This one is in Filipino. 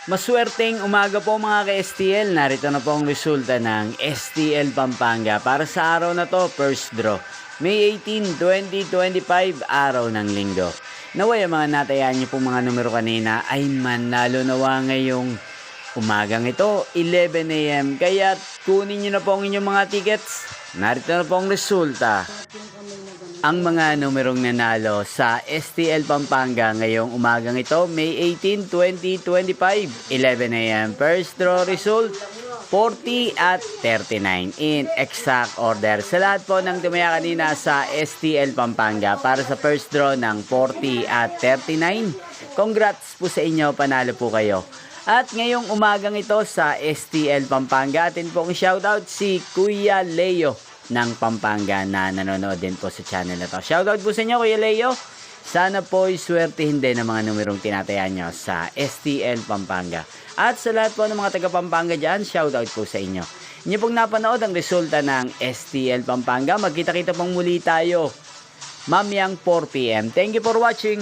Maswerteng umaga po mga ka-STL. Narito na po ang resulta ng STL Pampanga para sa araw na to, first draw. May 18, 2025, araw ng linggo. Naway ang mga natayaan niyo pong mga numero kanina ay manalo nawa ngayong umagang ito, 11 AM. Kaya kunin niyo na po ang inyong mga tickets. Narito na po ang resulta. Ang mga numerong nanalo sa STL Pampanga ngayong umagang ito, May 18, 2025, 11 AM. First draw result, 40 at 39 in exact order. Sa lahat po ng tumaya kanina sa STL Pampanga para sa first draw ng 40 at 39, congrats po sa inyo, panalo po kayo. At ngayong umagang ito sa STL Pampanga, atin pong shoutout si Kuya Leo ng Pampanga na nanonood din po sa channel na to. Shoutout po sa inyo, Kuya Leo. Sana po swertihin din ang mga numerong tinataya nyo sa STL Pampanga. At sa lahat po ng mga taga Pampanga dyan, shoutout po sa inyo. Inyo pong napanood ang resulta ng STL Pampanga. Magkita-kita pong muli tayo mamayang 4 PM. Thank you for watching.